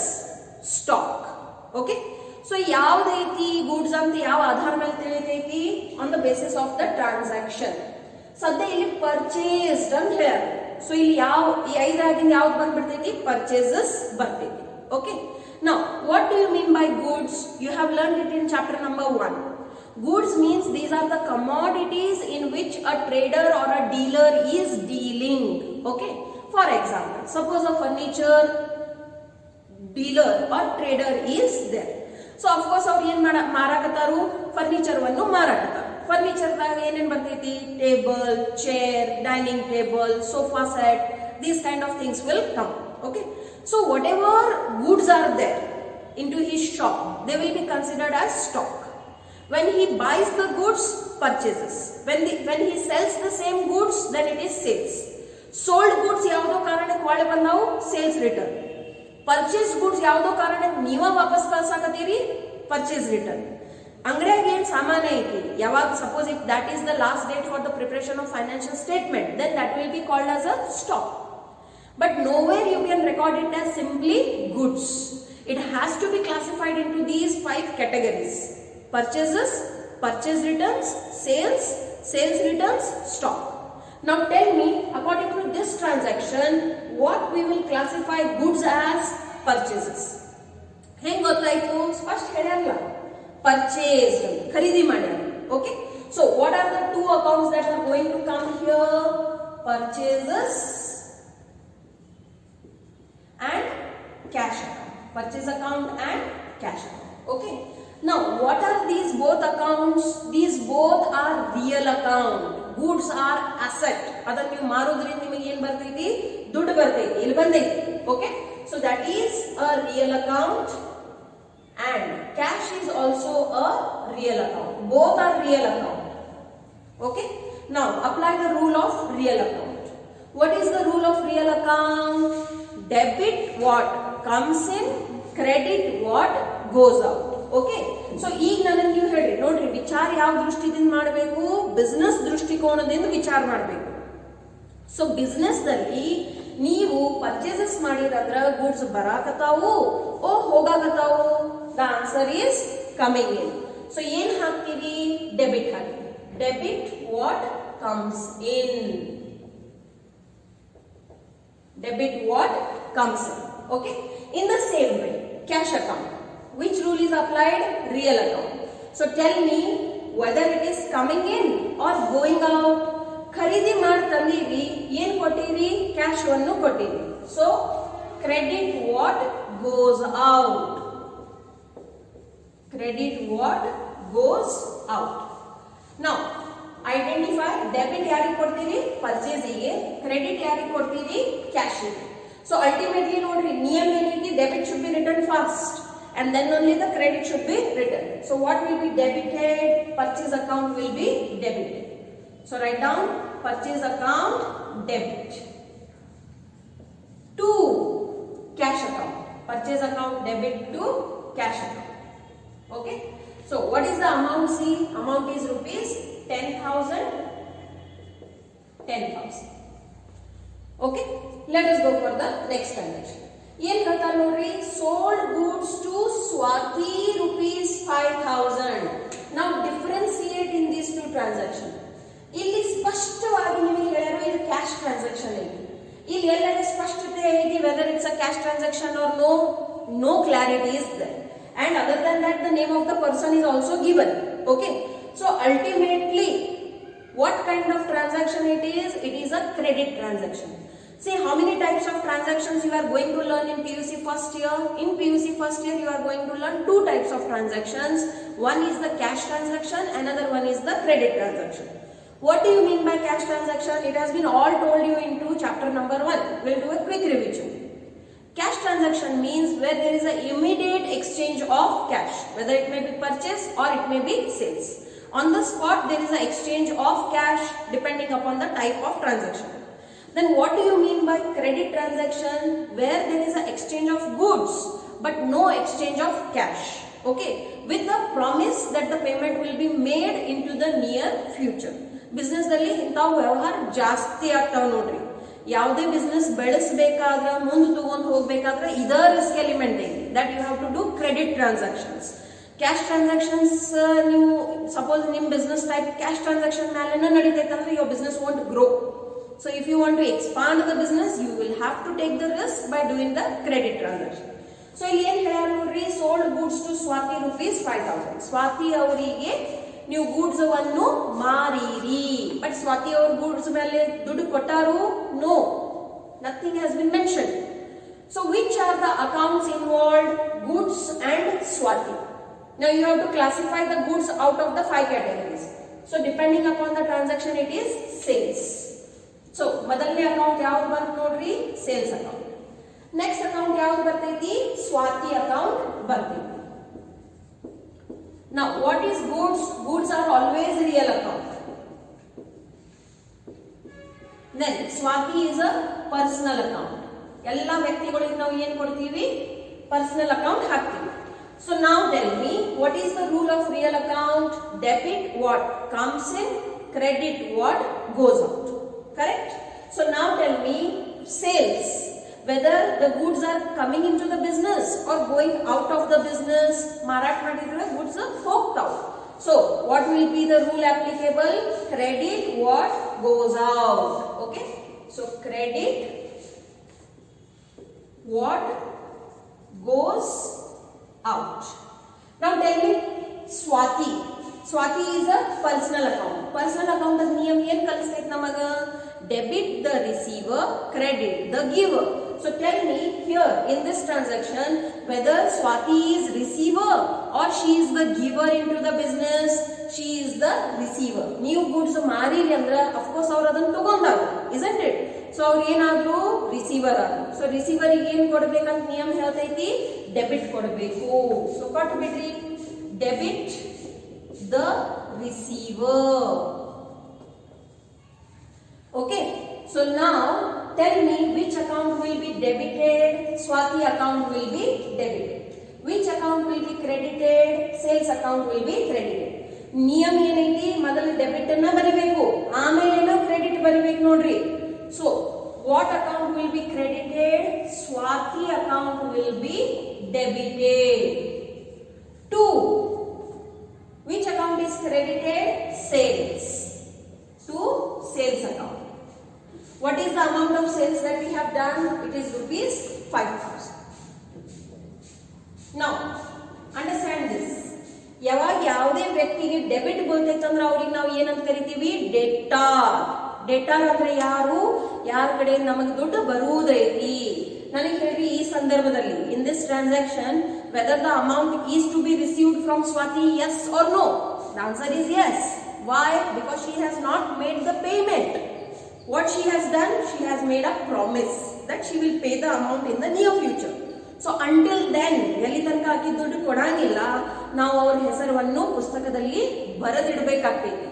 Speaker 1: stock okay so ಯಾವ ರೀತಿ goods ಅಂತ ಯಾವ ಆಧಾರ ಮೇಲೆ ತಿಳಿತೈತಿ on the basis of the transaction ಸದ್ಯ ಇಲ್ಲಿ purchased ಅಂತ ಹೇಳ್ಯಾರ so ಇಲ್ಲಿ ಯಾವ ಈ ಐದರಾಗಿಂದ ಯಾವ್ದು ಬಂದ್ಬಿಡ್ತೈತಿ ಪರ್ಚೇಸಸ್ ಬರ್ತೈತಿ okay now what do you mean by goods you have learn it in chapter number 1 goods means these are the commodities in which a trader or a dealer is dealing okay for example suppose a furniture dealer or trader is there so of course ಅವ್ರು ಏನ್ ಮಾರಾಕತ್ತಾರು furniture ವನ್ನು ಮಾರಾಕತ್ತಾರು furniture ದಾಗ ಏನೇನ್ ಬರ್ತೈತಿ table chair dining table sofa set these kind of things will come okay so whatever goods are there into his shop they will be considered as stock when he buys the goods purchases when he sells the same goods then it is sales sold goods ಯಾವದೋ ಕಾರಣಕ್ಕೆ ಒಳ್ಳೆ ಬಂದಾವು sales return purchase goods ಯಾವ್ದೋ ಕಾರಣಕ್ಕೆ ನೀವ ವಾಪಸ್ ಕಳ್ಸಾಕತ್ತೀರಿ purchase return ಅಂಗಡಿಯಾಗ ಏನ್ ಸಾಮಾನ ಐತಿ ಯಾವಾಗ suppose if that is the last date for the preparation of financial statement then that will be called as a stock but nowhere you can record it as simply goods it has to be classified into these 5 categories purchases purchase returns sales returns stock now tell me according to this transaction what we will classify goods as purchases ಹೆಂಗ್ ಗೊತ್ತಾಯ್ತು ಸ್ಪಷ್ಟ ಹೇಳ್ಯಾರಲ್ಲ purchased ಖರೀದಿ ಮಾಡ್ಯಾರ okay so what are the two accounts that are going to come here purchases and cash account purchase account and cash account okay now what are these both accounts these both are real account goods are asset ಅದನ್ನ ನೀವು ಮಾರೋದ್ರಿಂದ ನಿಮಗೆ ಏನು ಬರ್ತೈತಿ ದುಡ್ಡು ಬರ್ತೈತಿ ಇಲ್ಲಿ ಬಂದೈತಿ okay so that is a real account and cash is also a real account both are real account okay now apply the rule of real account what is the rule of real account debit what comes in credit what goes out okay so ಈಗ ನನಗೆ ನೀವು ಹೇಳ್ರಿ ನೋಡ್ರಿ ವಿಚಾರ ಯಾವ ದೃಷ್ಟಿದಿಂದ ಮಾಡಬೇಕು business ದೃಷ್ಟಿಕೋನದಿಂದ ವಿಚಾರ ಮಾಡಬೇಕು ಸೊ ಬಿಸ್ನೆಸ್ ದಲ್ಲಿ ನೀವು ಪರ್ಚೇಸಸ್ ಮಾಡಿರಂದ್ರ ಗೂಡ್ಸ್ ಬರಾಕತಾವು ಓ ಹೋಗಾಕತಾವು the answer is coming in so ಏನ್ ಹಾಕ್ತೀರಿ ಡೆಬಿಟ್ ಹಾಕಿ debit what comes in debit what comes in okay in the same way cash account which rule is applied real account so tell me whether it is coming in or going out ಖರೀದಿ ಮಾಡಿ ತಂದೀರಿ ಏನ್ ಕೊಟ್ಟಿರಿ cash ಅನ್ನು ಕೊಟ್ಟಿರಿ so credit what goes out credit what goes out now identify debit ಯಾರಿಗೆ ಕೊಡ್ತೀರಿ ಪರ್ಚೇಸಿಗೆ credit ಯಾರಿಗೆ ಕೊಡ್ತೀರಿ ಕ್ಯಾಶಿಗೆ ಸೊ ಅಲ್ಟಿಮೇಟ್ಲಿ ನೋಡ್ರಿ ನಿಯಮ ಏನೈತಿ debit should be return fast and then only the credit should be written so what will be debited purchase account will be debited so write down purchase account debit to cash account purchase account debit to cash account okay so what is the amount see amount is rupees 10,000 okay let us go for the next transaction ಏನ್ ಹೇಳ್ತಾರೆ ನೋಡ್ರಿ sold goods to Swati rupees 5,000 now differentiate in these two transaction ಇಲ್ಲಿ ಸ್ಪಷ್ಟವಾಗಿ ನಿಮಗೆ ಹೇಳ್ಯಾರು ಇದು cash transaction ಐತಿ ಇಲ್ಲಿ ಎಲ್ಲೆಡೆ ಸ್ಪಷ್ಟತೆ ಐತಿ whether it's a cash transaction or no clarity is there and other than that the name of the person is also given okay so ultimately what kind of transaction it is a credit transaction See how many types of transactions you are going to learn in PUC first year. In PUC first year you are going to learn two types of transactions. One is the cash transaction, another one is the credit transaction. What do you mean by cash transaction? It has been all told you into chapter number 1. We'll do a quick revision. Cash transaction means where there is an immediate exchange of cash, whether it may be purchase or it may be sales. On the spot there is an exchange of cash depending upon the type of transaction. Then what do you mean by credit transaction? Where there is an exchange of goods but no exchange of cash. Okay, with the promise that the payment will be made into the near future. Business ದಲ್ಲಿ ಇಂತಾವು ವ್ಯವಹಾರ ಜಾಸ್ತಿ ಆಗ್ತಾವ ನೋಡ್ರಿ. ಯಾವುದೇ business ಬೆಳೆಸಬೇಕಾದ್ರೆ ಮುಂದೆ ತಗೊಂಡು ಹೋಗಬೇಕಾದ್ರೆ ಇದ ರಿಸ್ಕ್ ಎಲಿಮೆಂಟ್ ಇದೆ. That you have to do credit transactions. Cash transactions ನೀವು ಸಪೋಸ್ ನಿಮ್ಮ ಬಿಸ್ನೆಸ್ ಟೈಪ್ ಕ್ಯಾಶ್ ಟ್ರಾನ್ಸಾಕ್ಷನ್ ಮೇಲೆ ನಡೀತೈತೆ ಅಂದ್ರೆ your business want grow. So if you want to expand the business, you will have to take the risk by doing the credit transaction. So ಇಲ್ಲಿ ಏನು ಹೇಳ್ಯಾರ ನೋಡ್ರಿ, sold goods to Swati rupees 5000. Swati ಅವರಿಗೆ ನೀವು goods ಅನ್ನು ಮಾರಿರಿ. But Swati ಅವ್ರ goods ಮೇಲೆ ದುಡ್ಡು ಕೊಟ್ಟಾರು? No, nothing has been mentioned. So which are the accounts involved? Goods and Swati. Now you have to classify the goods out of the 5 categories. So depending upon the transaction it is sales. So ಮೊದಲನೇ account ಯಾವ್ದು ಬಂತು ನೋಡ್ರಿ, sales account. Next account ಯಾವ್ದು ಬರ್ತೈತಿ? Swati account ಬರ್ತೈತಿ. Now what is goods? Goods are always real account. Then Swati is a personal account. ಎಲ್ಲ ವ್ಯಕ್ತಿಗಳಿಗೆ ನಾವು ಏನು ಕೊಡ್ತೀವಿ? ಪರ್ಸನಲ್ ಅಕೌಂಟ್ ಹಾಕ್ತೀವಿ. So now tell me, what is the rule of real account? Debit what comes in, credit what goes out. Correct? So now tell me, sales, whether the goods are coming into the business or going out of the business. ಮಾರಾಟ ಮಾಡಿದ್ರೆ goods ಹೋಗ್ತಾವ. So what will be the rule applicable? Credit what goes out. Okay, so credit what goes out. Now tell me, Swati. Swati is a personal account. Personal account ನಿಯಮ ಏನು ಕಲಿಸ್ತೈತೆ ನಮಗ? Debit the receiver, credit the giver. So tell me here in this transaction whether Swati is receiver or she is the giver into the business. She is the receiver. New goods ಮಾರಿರಿ ಅಂದ್ರೆ of course ಅವರು ಅದನ್ನ ತಗೊಂಡಾರು, isn't it? So ಅವ್ರು ಏನಾದ್ರು receiver ಆದ್ರು. So receiver ಗೆ ಏನು ಕೊಡಬೇಕಂತ ನಿಯಮ ಹೇಳ್ತೈತಿ? ಡೆಬಿಟ್ ಕೊಡಬೇಕು. ಸೊ ಕೊಟ್ಬಿಡ್ರಿ, debit the receiver. Okay, so now tell me which account will be debited? Swati account will be debited. Which account will be credited? Sales account will be credited. ನಿಯಮ ಏನೈತಿ? ಮೊದಲು ಡೆಬಿಟ್ ಅನ್ನ ಬರಿಬೇಕು, ಆಮೇಲೆ ಏನೋ credit ಬರಿಬೇಕು ನೋಡ್ರಿ. So what account will be credited? Swati account will be debited. 2. Which account is credited? Sales. To sales account. What is the amount of sales that we have done? It is rupees 5000. Now understand this. ಯಾವಾಗ ಯಾವುದೇ ವ್ಯಕ್ತಿಗೆ debit ಬರ್ತೈತೆ ಅಂದ್ರೆ ಅವ್ರಿಗೆ ನಾವು ಏನಂತ ಕರಿತೀವಿ? Debtor. Debtor ಅಂದ್ರೆ ಯಾರು? ಯಾರ ಕಡೆ ನಮಗೆ ದುಡ್ಡು ಬರುವುದೈತಿ. ನನಗೆ ಹೇಳಿ ಈ ಸಂದರ್ಭದಲ್ಲಿ in this transaction whether the amount is to be received from Swati, yes or no? The answer is yes. Why? Because she has not made the payment. What she has done? She has made a promise that she will pay the amount in the near future. So until then ಎಲ್ಲಿ ತನಕ ಆಕಿ ದುಡ್ಡು ಕೊಡಂಗಿಲ್ಲ, ನಾವು ಅವ್ರ ಹೆಸರನ್ನು ಪುಸ್ತಕದಲ್ಲಿ ಬರೆದಿಡಬೇಕಾಗ್ತೈತಿ.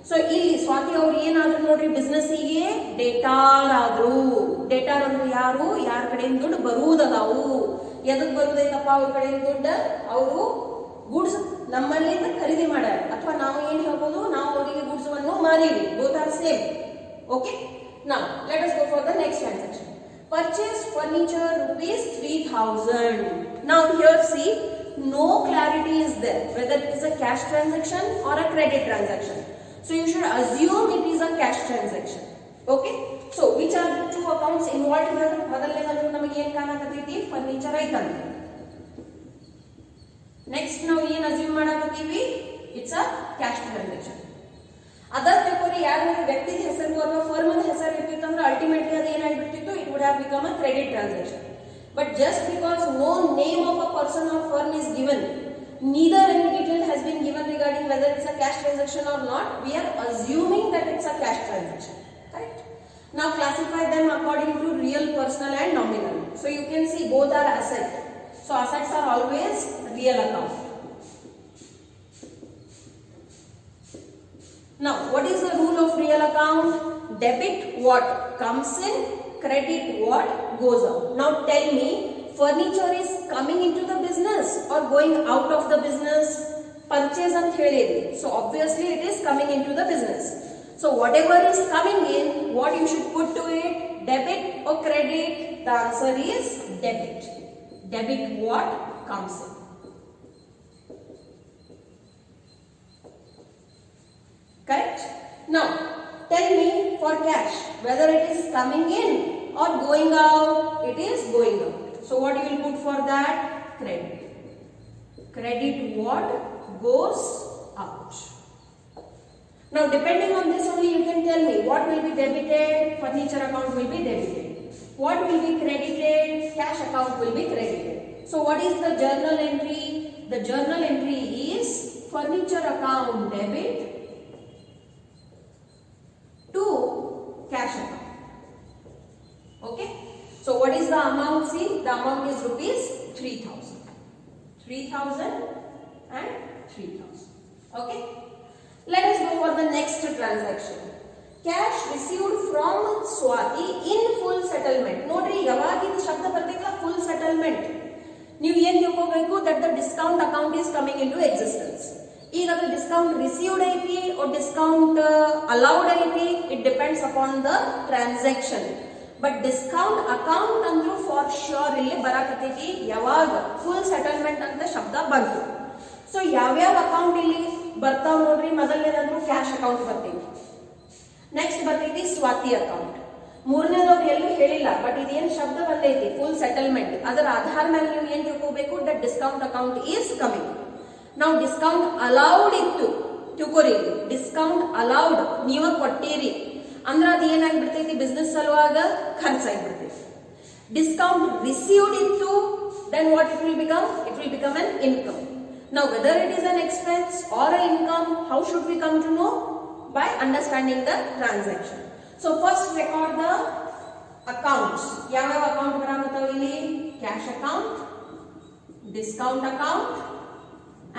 Speaker 1: So ಇಲ್ಲಿ ಸ್ವಾತಿ ಅವ್ರು ಏನಾದ್ರು ನೋಡ್ರಿ, ಬಿಸ್ನೆಸ್ಸಿಗೆ ಡೇಟಾರ್ ಆದ್ರು. ಡೇಟಾರ್ ಅಂದ್ರೆ ಯಾರು? ಯಾರ ಕಡೆಯಿಂದ ದುಡ್ಡು ಬರುವುದದಾವು. ಎದಕ್ ಬರುದೈತಪ್ಪ ಅವ್ರ ಕಡೆಯಿಂದ ದುಡ್ಡು? ಅವರು ಗೂಡ್ಸ್ ನಮ್ಮಲ್ಲಿಂದ ಖರೀದಿ ಮಾಡ್ಯಾರ, ಅಥವಾ ನಾವು ಏನ್ ಹೇಳ್ಬೋದು, ನಾವು ಅವರಿಗೆ ಗೂಡ್ಸ್ ಅನ್ನು ಮಾರೀವಿ. Both are same. Okay, now let us go for the next transaction. Purchase furniture rupees 3000. Now here see, no clarity is there whether it is a cash transaction or a credit transaction. So you should assume it is a cash transaction. Okay, so which are the two accounts involved here? ಮೊದಲನೇದು ನಮಗೆ ಏನು ಕಾಣಕತ್ತೈತಿ? Furniture ಐತಂತ. Next ನಾವು ಏನು assume ಮಾಡಕತ್ತೀವಿ? It's a cash transaction. ಅದರ್ ತಿಳ್ಕೊರಿ ಯಾರು ವ್ಯಕ್ತಿದ ಹೆಸರು ಅಥವಾ ಫರ್ಮ್ ಹೆಸರು ಇರ್ತಿತ್ತು ಅಂದ್ರೆ ಅಲ್ಟಿಮೇಟ್ಲಿ ಅದು ಏನಾಗ್ಬಿಡ್ತಿತ್ತು, it would have become a credit transaction. But just because no name of a person or firm is given, neither any detail has been given regarding whether it's a cash transaction or not, we are assuming that it's a cash transaction. Correct? Now classify them according to real, personal and nominal. So you can see both are assets. So assets are always real account. Now what is the rule of real account? Debit what comes in, credit what goes out. Now tell me, furniture is coming into the business or going out of the business? Purchase and ಹೇಳಿದ್ವಿ. So obviously it is coming into the business. So whatever is coming in, what you should put to it? Debit or credit? The answer is debit. Debit what comes in. Correct? Now tell me, for cash, whether it is coming in or going out. It is going out. So what you will put for that? Credit. Credit what goes out. Now depending on this only you can tell me what will be debited. Furniture account will be debited. What will be credited? Cash account will be credited. So what is the journal entry? The journal entry is furniture account debit to cash account. Okay. So what is the amount? See, the amount is rupees 3,000. 3,000 and 3,000. Okay. Let us go for the next transaction. Cash received from Swati in full settlement. Nodri, yavagid shabda bardekla full settlement. ನೀವು ಏನು ತಿಳ್ಕೋಬೇಕು, that the discount account is coming into existence. ಈಗ ಅದು discount received ಐತಿ or discount allowed ಐತಿ, it depends upon the transaction. But discount account ಅಂದ್ರೂ for sure ಇಲ್ಲಿ ಬರಾಕತೈತಿ ಯಾವಾಗ ಫುಲ್ ಸೆಟಲ್ಮೆಂಟ್ ಅಂತ ಶಬ್ದ ಬಂತು. ಸೊ ಯಾವ್ಯಾವ ಅಕೌಂಟ್ ಇಲ್ಲಿ ಬರ್ತಾವ್ ನೋಡ್ರಿ. ಮೊದಲನೇದಂದ್ರೂ ಕ್ಯಾಶ್ ಅಕೌಂಟ್ ಬರ್ತೈತಿ, ನೆಕ್ಸ್ಟ್ ಬರ್ತೈತಿ ಸ್ವಾತಿ ಅಕೌಂಟ್, ಮೂರನೇದವ್ರು ಎಲ್ಲೂ ಹೇಳಿಲ್ಲ ಬಟ್ ಇದೇನ್ ಶಬ್ದ ಬಂದೈತಿ ಫುಲ್ ಸೆಟಲ್ಮೆಂಟ್, ಅದರ ಆಧಾರ ಮೇಲೆ ನೀವು ಏನ್ ತಿಳ್ಕೋಬೇಕು, that discount account is coming. ನಾವು ಡಿಸ್ಕೌಂಟ್ ಅಲೌಡ್ ಇತ್ತು ತಿಳ್ಕೊರಿ, ಡಿಸ್ಕೌಂಟ್ ಅಲೌಡ್ ನೀವ ಕೊಟ್ಟಿರಿ ಅಂದ್ರೆ ಅದು ಏನಾಗ್ಬಿಡ್ತೈತಿ, ಬಿಸ್ನೆಸ್ ಸಲುವಾಗ ಖರ್ಚಾಗ್ಬಿಡ್ತೈತಿ. ಡಿಸ್ಕೌಂಟ್ ರಿಸೀವ್ಡ್ ಇತ್ತು, then what it will become, it will become an income. Now whether it is an expense or an income, how should we come to know? By understanding the transaction. So first record the accounts. ಯಾವ account ಬರಾಕತ್ತಾವ ಇಲ್ಲಿ? Cash account, discount account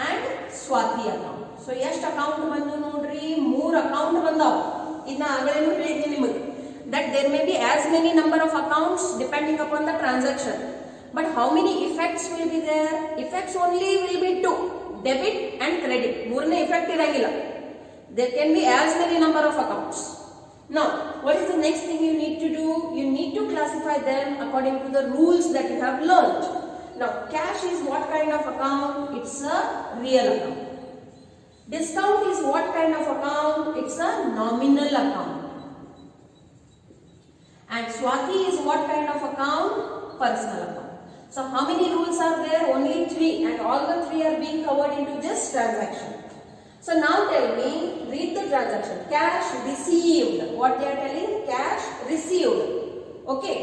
Speaker 1: and Swati account. So ಎಷ್ಟು account ಬಂದು ನೋಡ್ರಿ, 3 account ಬಂದಾವ. ಇದನ್ನ ಆಗಲೇನು ಹೇಳಿದ್ದೆ ನಿಮಗೆ, that there may be as many number of accounts depending upon the transaction. But how many effects will be there? Effects only will be 2, debit and credit. ಮೂರನೇ effect ಇರಂಗಿಲ್ಲ. There can be as many number of accounts. Now, what is the next thing you need to do? You need to classify them according to the rules that you have learned. Now, cash is what kind of account? It's a real account. Discount is what kind of account? It's a nominal account. And Swati is what kind of account? Personal account. So how many rules are there? Only 3, and all the 3 are being covered into this transaction. So now tell me, read the transaction. Cash received. What they are telling? Cash received. Okay.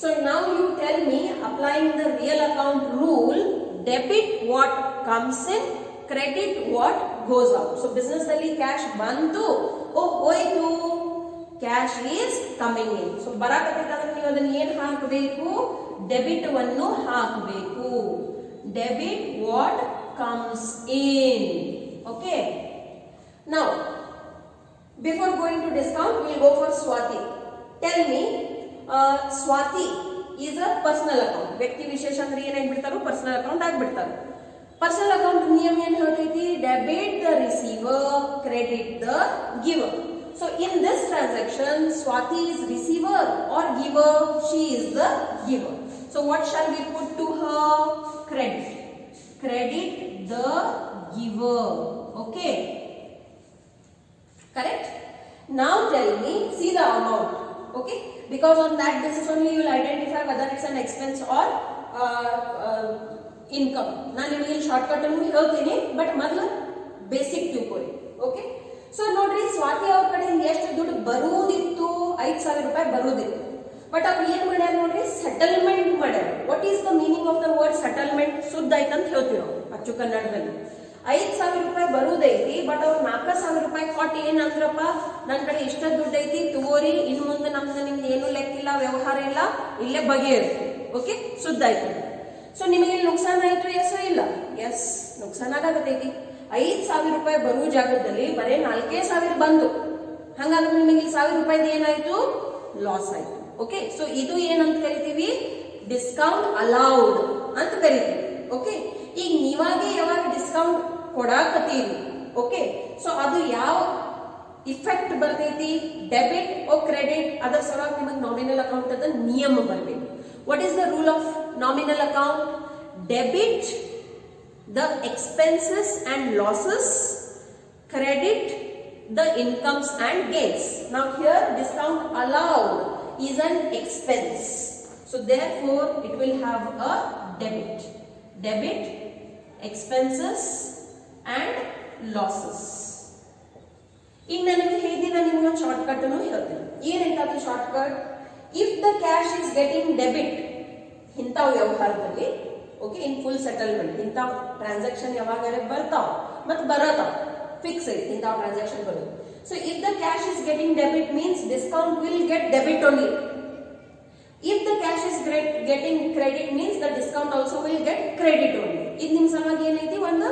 Speaker 1: So now you tell me, applying the real account rule, debit what comes in, credit what goes out. So business ಅಲ್ಲಿ cash ಬಂತು, ಹೋಯ್ತು, cash is coming in. So ಬರಾಕತ್ತೈತಂದ್ರೆ ನೀವು ಅದನ್ನ ಏನು ಹಾಕಬೇಕು? Debit ವನ್ನು ಹಾಕಬೇಕು. Debit what comes in. Okay. Now before going to discount will go for Swati. Tell me, Swati is a personal account. ವ್ಯಕ್ತಿ ವಿಶೇಷ ಅಂದ್ರೆ ಏನಾಗ್ಬಿಡ್ತಾರೋ ಪರ್ಸನಲ್ ಅಕೌಂಟ್ ಆಗ್ಬಿಡ್ತಾರೆ. ಪರ್ಸನಲ್ ಅಕೌಂಟ್ ನಿಯಮ ಏನ್ ಹೇಳ್ತೈತಿ? Debit the receiver, credit the giver. So in this transaction, Swati is receiver or giver? She is the giver. So what shall we put to her? Credit. Credit the giver. Okay. Correct? Now tell me, see the amount. Okay. Because on that basis only you will identify whether it's an expense or income. ನಾನು ನಿಮಗೆ shortcut ಅನ್ನು ಹೇಳ್ತೀನಿ, but ಮೊದಲು basic ತಿಳ್ಕೊಳ್ಳಿ. Okay. So ನೋಡ್ರಿ, ಸ್ವಾತಿ ಅವ್ರ ಕಡೆಯಿಂದ ಎಷ್ಟು ದುಡ್ಡು ಬರುವುದಿತ್ತು? 5,000 ರೂಪಾಯಿ ಬರುವುದಿತ್ತು. ಬಟ್ ಅವ್ರು ಏನ್ ಮಾಡ್ಯಾರ ನೋಡ್ರಿ, ಸೆಟಲ್ಮೆಂಟ್ ಮಾಡ್ಯಾರ. What is the meaning of the word settlement? ಸುದ್ದ ಐತೆ ಅಂತ ಹೇಳ್ತೀವಿ ನಾವು ಅಚ್ಚು ಕನ್ನಡದಲ್ಲಿ. 5,000 ರೂಪಾಯಿ ಬರುವುದೈತಿ, ಬಟ್ ಅವ್ರು 4,000 ರೂಪಾಯಿ ಕೊಟ್ಟು ಏನಂದ್ರಪ್ಪ, ನನ್ನ ಕಡೆ ಇಷ್ಟ ದುಡ್ಡು ಐತಿ, ತಗೋರಿ, ಇನ್ನು ಮುಂದೆ ನಿಮ್ದು ಏನು ಲೆಕ್ಕಿಲ್ಲ, ವ್ಯವಹಾರ ಇಲ್ಲ, ಇಲ್ಲೇ ಬಗೆಹರಿತು. ಓಕೆ, ಸುದ್ದ ಆಯ್ತು. ಸೊ ನಿಮಗೆ ನುಕ್ಸಾನ ಆಯ್ತು? ಎಸ್ ಇಲ್ಲ? ಎಸ್, ನುಕ್ಸಾನ ಆಗತೈತಿ. 5,000 ರೂಪಾಯಿ ಬರುವ ಜಾಗದಲ್ಲಿ ಬರೇ 4,000 ಬಂತು. ಹಂಗಾದ್ರೆ ನಿಮಗೆ 1,000 ರೂಪಾಯಿದು ಏನಾಯ್ತು? ಲಾಸ್ ಆಯ್ತು. ಓಕೆ, ಸೊ ಇದು ಏನಂತ ಕರಿತೀವಿ? ಡಿಸ್ಕೌಂಟ್ ಅಲೌಡ್ ಅಂತ ಕರಿತೀವಿ. ಓಕೆ, ಈಗ ನೀವಾಗೆ ಯಾವಾಗ ಡಿಸ್ಕೌಂಟ್ ಕೊಡಾಕತ್ತೀರಿ, ಓಕೆ, ಸೊ ಅದು ಯಾವ ಇಫೆಕ್ಟ್ ಬರ್ತೈತಿ? ಡೆಬಿಟ್ ಓ ಕ್ರೆಡಿಟ್? ಅದರ ಸಲುವಾಗಿ ನಿಮಗೆ ನಾಮಿನಲ್ ಅಕೌಂಟ್ ಅದ ನಿಯಮ ಬರಬೇಕು. What is the rule of nominal account? Debit the expenses and losses, credit the incomes and gains. Now here discount allowed is an expense, so therefore it will have a debit expenses and losses. ಈಗ ನನಗೆ ಹೇಳಿದ ನಿಮಗೆ short cut ಅನ್ನು ಹೇಳ್ತೀನಿ. ಏನಂತ short cut? If the cash is getting debit, ಇಂಥ ವ್ಯವಹಾರದಲ್ಲಿ, okay, in full settlement ಇಂಥ ಟ್ರಾನ್ಸಾಕ್ಷನ್ ಯಾವಾಗ ಬರ್ತಾವ ಮತ್ತೆ ಬರತಾವ, ಫಿಕ್ಸ್ ಐತಿ ಇಂಥ ಟ್ರಾನ್ಸಾಕ್ಷನ್ ಬರೋದು. So if the cash is getting debit means discount will get debit only. If the cash is getting credit means the discount also will get credit only. ಇದು ನಿಮ್ ಸಲುವಾಗಿ ಏನೈತಿ? ಒಂದು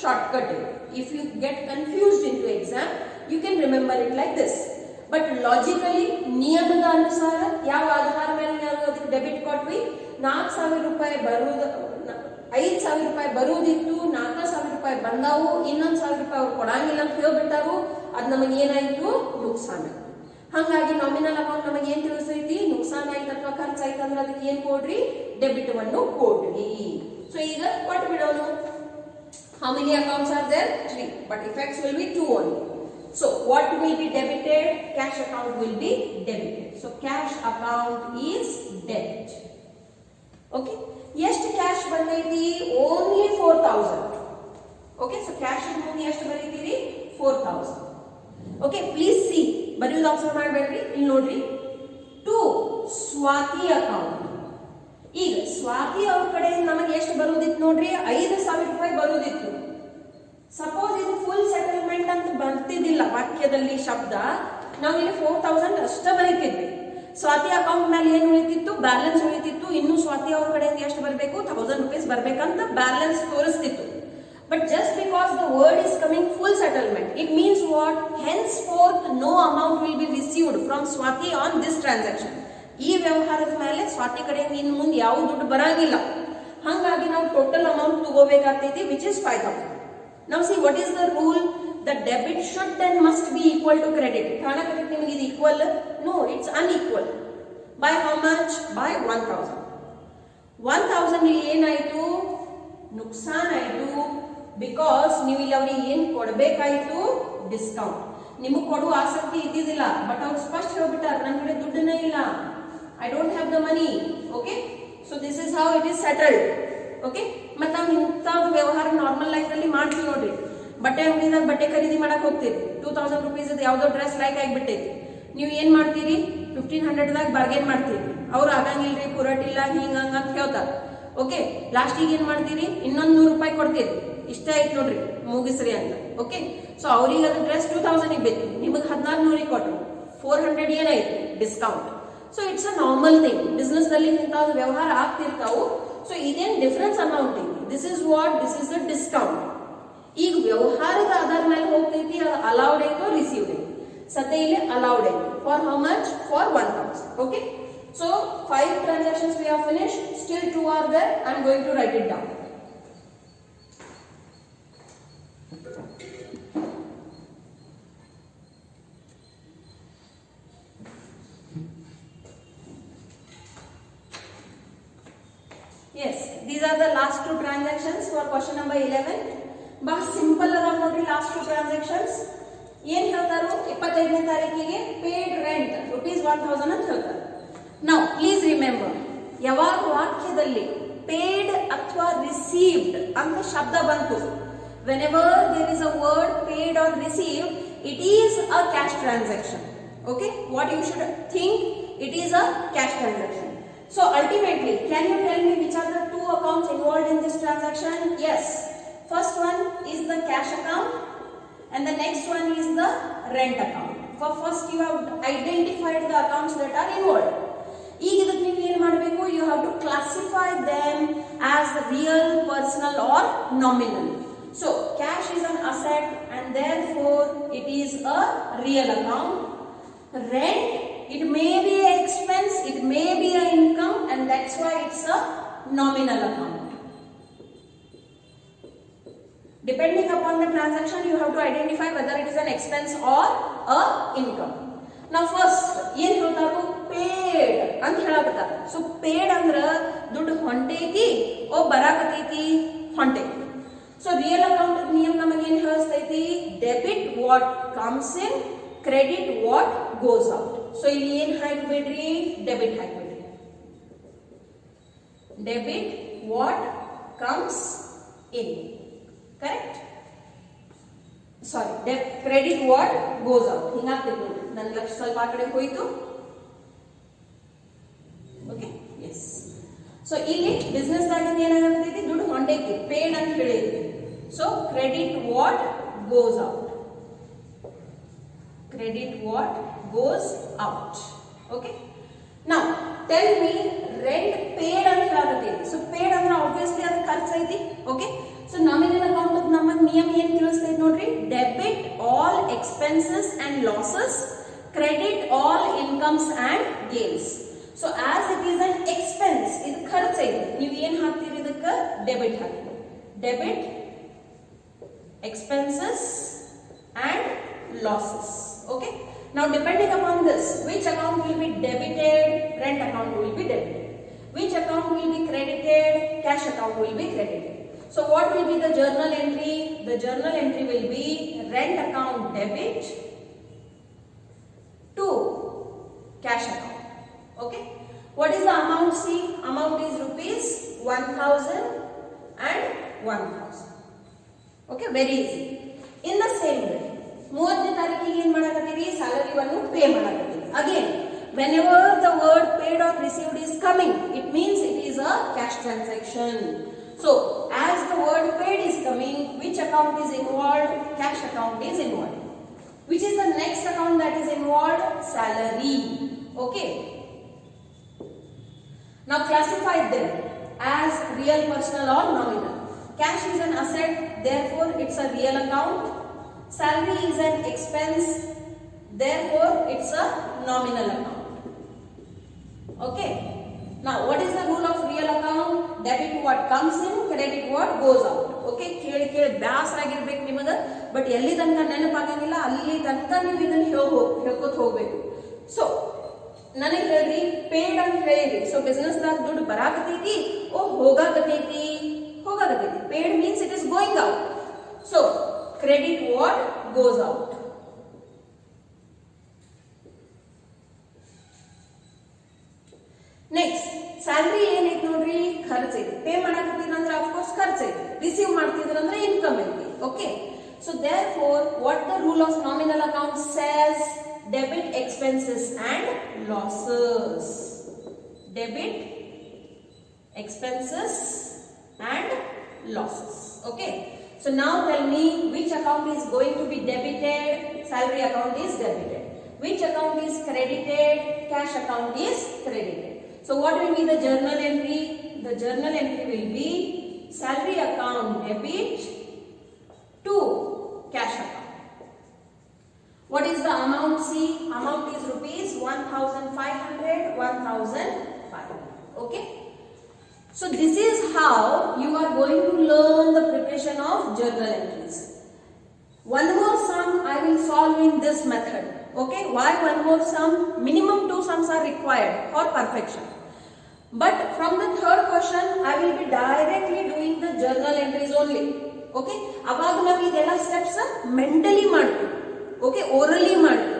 Speaker 1: ಶಾರ್ಟ್ ಕಟ್ ಇದೆ. If you get confused in to exam, you can remember it like this. But logically ನಿಯಮದ ಅನುಸಾರ ಯಾವ ಆಧಾರ ಮೇಲೆ ನಾವು ಅದಕ್ಕೆ ಡೆಬಿಟ್ ಕೊಟ್ವಿ? 4,000 ರೂಪಾಯಿ ಬರುವುದು, 5,000 ರೂಪಾಯಿ ಬರುವುದಿತ್ತು, 4,000 ರೂಪಾಯಿ ಬಂದಾವು, ಇನ್ನೊಂದು 1,000 ರೂಪಾಯಿ ಅವ್ರು ಕೊಡಂಗಿಲ್ಲ ಅಂತ ಹೇಳ್ಬಿಟ್ಟಾರು. ಅದ್ ನಮಗೆ ಏನಾಯ್ತು? ನುಕ್ಸಾನ. ಹಾಗಾಗಿ ನಾಮಿನಲ್ ಅಕೌಂಟ್ ನಮಗೆ ಏನ್ ತಿಳಿಸೈತಿ? ನುಕ್ಸಾನ ಆಯ್ತು ಅಥವಾ ಖರ್ಚಾಯ್ತು ಅಂದ್ರೆ ಅದಕ್ಕೆ ಏನ್ ಕೊಡ್ರಿ? ಡೆಬಿಟ್ ಅನ್ನು ಕೊಡ್ರಿ. ಸೊ ಈಗ ಕೊಟ್ಟು ಬಿಡೋಣ. How many accounts are there? 3, but effects will be 2 only. So what will be debited? Cash account will be debited. So cash account is debit. Okay, ಎಷ್ಟು ಕ್ಯಾಶ್ ಬಂದೈತಿ? ಓನ್ಲಿ 4,000. ಓಕೆ, ಸೊ ಕ್ಯಾಶ್ ಮುಂದೆ ಎಷ್ಟು ಬರೀತೀರಿ? 4,000. Okay, please C, ಬರೆಯೋದು observe ಮಾಡಬೇಡ್ರಿ. ಇಲ್ಲಿ ನೋಡ್ರಿ, to Swati account. ಈಗ ಸ್ವಾತಿ ಅವ್ರ ಕಡೆಯಿಂದ ನಮಗೆ ಎಷ್ಟು ಬರುವುದಿತ್ತು ನೋಡ್ರಿ? 5,000 ರೂಪಾಯಿ ಬರುವುದಿತ್ತು. ಸಪೋಸ್ ಇದು ಫುಲ್ ಸೆಟಲ್ಮೆಂಟ್ ಅಂತ ಬರ್ತಿದ್ದಿಲ್ಲ ವಾಕ್ಯದಲ್ಲಿ ಶಬ್ದ, ನಾವು ಇಲ್ಲಿ 4,000 ಅಷ್ಟ ಬರೀತಿದ್ವಿ. ಸ್ವಾತಿ ಅಕೌಂಟ್ ಮೇಲೆ ಏನು ಉಳಿತಿತ್ತು? ಬ್ಯಾಲೆನ್ಸ್ ಉಳಿತಿತ್ತು. ಇನ್ನು ಸ್ವಾತಿ ಅವ್ರ ಕಡೆಯಿಂದ ಎಷ್ಟು ಬರಬೇಕು? 1,000 ರೂಪೀಸ್ ಬರ್ಬೇಕಂತ ಬ್ಯಾಲೆನ್ಸ್ ತೋರಿಸ್ತಿತ್ತು. But just because the word is coming full settlement, it means what? Henceforth no amount will be received from Swati on this transaction. ಈ ವ್ಯವಹಾರದ ಮೇಲೆ ಸ್ವಾತಿ ಕಡೆಯಿಂದ ಇನ್ನು ಮುಂದೆ ಯಾವ ದುಡ್ಡು ಬರಂಗಿಲ್ಲ. ಹಾಗಾಗಿ ನಾವು ಟೋಟಲ್ ಅಮೌಂಟ್ ತಗೋಬೇಕಾಗ್ತೈತಿ, which is 5,000. Now see, what is the rule? The debit should and must be equal to credit. ಕಾಣಕತ್ತೆ ನಿಮಗೆ ಇದು equal? No, it's unequal. By how much? By 1,000. 1,000 ಇಲ್ಲಿ ಏನಾಯ್ತು? ನುಕ್ಸಾನ್ ಆಯ್ತು. ಬಿಕಾಸ್ ನೀವು ಇಲ್ಲಿ ಅವ್ರಿಗೆ ಏನ್ ಕೊಡ್ಬೇಕಾಯ್ತು? ಡಿಸ್ಕೌಂಟ್. ನಿಮಗೆ ಕೊಡುವ ಆಸಕ್ತಿ ಇದ್ದಿದ್ದಿಲ್ಲ, ಬಟ್ ಅವ್ರು ಸ್ಪಷ್ಟ ಹೇಳ್ಬಿಟ್ಟಾರ, ನನ್ನ ಕಡೆ ದುಡ್ಡನೇ ಇಲ್ಲ, I don't have the money. Okay, so this is how it is settled. Okay, ಮತ್ತೆ ನಾವು ಇಂಥ ವ್ಯವಹಾರ ನಾರ್ಮಲ್ ಲೈಫ್ ಅಲ್ಲಿ ಮಾಡ್ತೀವಿ ನೋಡ್ರಿ. ಬಟ್ಟೆ ಅಂಗಡಿದಾಗ ಬಟ್ಟೆ ಖರೀದಿ ಮಾಡಕ್ ಹೋಗ್ತೀರಿ, 2,000 ರೂಪೀಸ್ ಯಾವ್ದೋ ಡ್ರೆಸ್ ಲೈಕ್ ಆಗಿಬಿಟ್ಟೈತಿ. ನೀವು ಏನ್ ಮಾಡ್ತೀರಿ? 1,500ದಾಗ ಬಾರ್ಗೇನ್ ಮಾಡ್ತೀರಿ. ಅವ್ರು ಆಗಂಗಿಲ್ರಿ, ಪುರಟಿಲ್ಲ, ಹಿಂಗ ಅಂತ ಹೇಳ್ತಾರ. ಓಕೆ, ಲಾಸ್ಟಿಗೆ ಏನ್ ಮಾಡ್ತೀರಿ? ಇನ್ನೊಂದು 100 ರೂಪಾಯಿ ಕೊಡ್ತೀರಿ. ಇಷ್ಟ ಆಯ್ತು ನೋಡ್ರಿ, ಮುಗಿಸ್ರಿ ಅಂತ. ಓಕೆ, ಸೊ ಅವ್ರಿಗೆ ಅದು ಡ್ರೆಸ್ 2,000 ಬೇಕು, ನಿಮಗೆ 1,400 ಕೊಟ್ಟರು, 400 ಏನಾಯ್ತು? Discount. So it's a normal thing. Business ದಲ್ಲಿ ಇಂಥ ವ್ಯವಹಾರ ಆಗ್ತಿರ್ತಾವು. ಸೊ ಇದೇನ್ ಡಿಫರೆನ್ಸ್ ಅಮೌಂಟ್ ಇದೆ. This is what? This is a discount. ಈಗ ವ್ಯವಹಾರದ ಆಧಾರ ಮೇಲೆ ಹೋಗ್ತೈತಿ, ಅದು ಅಲೌಡ್ ಐತೋ ರಿಸೀವ್ಡ್ ಐತಿ. ಸದ್ಯ ಇಲ್ಲಿ ಅಲೌಡ್ ಐತಿ. For how much? For 1,000. Okay, so 5 transactions we have finished. Still 2 are there. I am going to write it down. Yes, these are the last 2 transactions for question number 11. ಬಹಳ simple ಅದ ನೋಡ್ರಿ last 2 transactions. ಏನ್ ಹೇಳ್ತಾರೋ 25ನೇ ತಾರೀಕಿಗೆ paid rent ₹1,000 ಅಂತ ಹೇಳ್ತಾರೆ. Now please remember, ಯಾವಾಗ ವಾಕ್ಯದಲ್ಲಿ ಪೇಡ್ ಅಥವಾ ರಿಸೀವ್ಡ್ ಅಂತ ಶಬ್ದ ಬಂತು, whenever there is a word paid or received, it is a cash transaction. Okay, what you should think, it is a cash transaction. So ultimately, can you tell me which are the two accounts involved in this transaction? Yes, first one is the cash account and the next one is the rent account. For first you have identified the accounts that are involved. ಈಗ ಇದಕ್ಕೆ ನೀವು ಏನು ಮಾಡಬೇಕು, you have to classify them as real, personal or nominal. So cash is an asset and therefore it is a real account. Rent, it may be an expense, it may be an income, and that's why it's a nominal account. Depending upon the transaction, you have to identify whether it is an expense or a income. Now first, ಏನು ಹೇಳ್ತಾರೋ paid ಅಂತ ಹೇಳಕತ್ತಾರ. So paid ಅಂದ್ರ ದುಡ್ಡು ಹೊಂಟೈತಿ ಓ ಬರಾಕತೈತಿ ಹೊಂಟೈತಿ. So real account ನಿಯಮ ನಮಗೆ ಏನು ಹೇಳ್ತೈತಿ, debit what comes in, credit what goes out. So ಇಲ್ಲಿ ಏನು ಹಾಕಬೇಡ್ರಿ, debit ಹಾಕಬೇಡ್ರಿ. Debit what comes in, correct? Sorry, credit what goes out. ಹಿಂಗಾಗ್ತೈತಿ ನೋಡಿ, ನನ್ನ ಲಕ್ಷ ಸ್ವಲ್ಪ ಆ ಕಡೆ ಹೋಯಿತು. Okay, yes. ಸೊ ಇಲ್ಲಿ ಬಿಸ್ನೆಸ್ ದಾಗಿಂದ ಏನಾಗತೈತಿ, ದುಡ್ಡು ಹೊಂಟೈತಿ, ಪೇಡ್ ಅಂತ ಹೇಳಿದ್ವಿ. So credit what goes out, credit what goes out. Okay, now tell me rent paid ಅಂತ ಹೇಳಾಕತ್ತೀವಿ. So paid ಅಂದ್ರೆ obviously ಅದು ಖರ್ಚು ಐತಿ. Okay, so nominal account ನಮ್ಮ ನಿಯಮ ಏನು ತಿಳಿಸ್ತೈತಿ ನೋಡ್ರಿ, debit all expenses and losses, credit all incomes and gains. So as it is an expense, ಇದು ಖರ್ಚು ಐತಿ, ನೀವು ಏನು ಹಾಕ್ತೀರಿ ಇದಕ್ಕೆ, ಡೆಬಿಟ್ ಹಾಕ್ತೀರಿ. debit expenses and losses. Okay, now depending upon this, which account will be debited, rent account will be debited, which account will be credited, cash account will be credited. So what will be the journal entry? The journal entry will be rent account debit to cash account. Okay, what is the amount? See, amount is rupees 1000 and 1000. Okay, very easy. In the same way, 30ನೇ ತಾರೀಕಿಗೆ ಏನು ಮಾಡಕತ್ತೀರಿ, ಸ್ಯಾಲರಿವನ್ನು pay ಮಾಡಕತ್ತೀರಿ. Again, whenever the word paid or received is coming, it means it is a cash transaction. So as the word paid is coming, which account is involved? Cash account is involved. Which is the next account that is involved? Salary. Okay, now classify them as real, personal or nominal. Cash is an asset, therefore it's a real account. Salary is an expense, therefore it's a nominal account. Okay, now what is the rule of real account? Debit what comes in, credit what goes out. Okay, ಕೇಳಿ ಬ್ಯಾಸರ ಆಗಿರ್ಬೇಕು ನಿಮಗೆ, but ಎಲ್ಲಿ ತನಕ ನೆನಪಾಗಂಗಿಲ್ಲ ಅಲ್ಲಿ ತನಕ ನೀವು ಇದನ್ನು ಹೇಳ್ಕೊತ ಹೋಗ್ಬೇಕು. ಸೊ ನನಗೆ ಹೇಳ್ರಿ, ಪೇಡ್ ಅಂತ ಹೇಳಿರಿ. ಸೊ ಬಿಸ್ನೆಸ್ ದಾಗ ದುಡ್ಡು ಬರಾಕತೈತಿ ಓ ಹೋಗಾಕತೈತಿ, paid means it is going out. So credit what goes out. Next, salary ಏನೈತಿ ನೋಡ್ರಿ, ಖರ್ಚು ಐತಿ. ಪೇ ಮಾಡಕತ್ತೀರ ಅಂದ್ರೆ ಆಫ್ ಕೋರ್ಸ್ ಖರ್ಚು ಐತಿ, ರಿಸೀವ್ ಮಾಡ್ತಿದ್ರ ಅಂದ್ರೆ ಇನ್ಕಮ್ ಐತಿ. Okay, so therefore what the rule of nominal account says, debit expenses and losses. Debit expenses and losses. Okay, so now tell me which account is going to be debited. Salary account is debited. Which account is credited? Cash account is credited. So what will be the journal entry? The journal entry will be salary account debit to cash account. What is the amount? See, amount is rupees 1500, 1500. Okay, so this is how you are going to learn the preparation of journal entries. One more sum I will solve in this method. Okay, why one more sum? Minimum 2 sums are required for perfection. But from the third question I will be directly doing the journal entries only. Okay, ಅವಾಗ ನಾವು ಇದೆಲ್ಲ steps mentally ಮಾಡ್ತೀವಿ. Okay, orally ಮಾಡ್ತೀವಿ.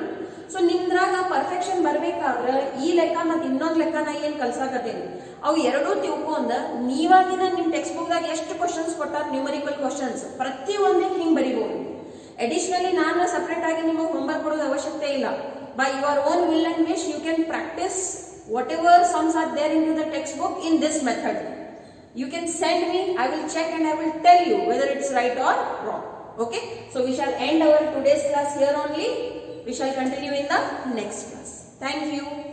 Speaker 1: So ನಿಮ್ದ್ರಾಗ perfection ಬರ್ಬೇಕಾದ್ರೆ ಈ ಲೆಕ್ಕ ಮತ್ತು ಇನ್ನೊಂದು ಲೆಕ್ಕ ನಾ ಏನು ಕಲ್ಸಾಕತ್ತೇನೆ ಅವು ಎರಡೂ ತಿಳ್ಕೊಂಡ ನೀವಾಗಿನ ನಿಮ್ಮ ಟೆಕ್ಸ್ಟ್ ಬುಕ್ದಾಗ ಎಷ್ಟು ಕ್ವಶನ್ಸ್ ಕೊಟ್ಟಾರ, ನ್ಯೂಮರಿಕಲ್ ಕ್ವಶನ್ಸ್ ಪ್ರತಿ ಒಂದೇ ಹಿಂಗೆ ಬರಿಬಹುದು. Additionally, ನಾನು ಸಪರೇಟ್ ಆಗಿ ನಿಮಗೆ ಹೋಮ್ವರ್ಕ್ ಕೊಡೋದು ಅವಶ್ಯಕತೆ ಇಲ್ಲ. By your own will and wish, you can practice whatever sums are there into the textbook in this method. You can send me, I will check and I will tell you whether it's right or wrong. Okay, so we shall end our today's class here only. We shall continue in the next class. Thank you.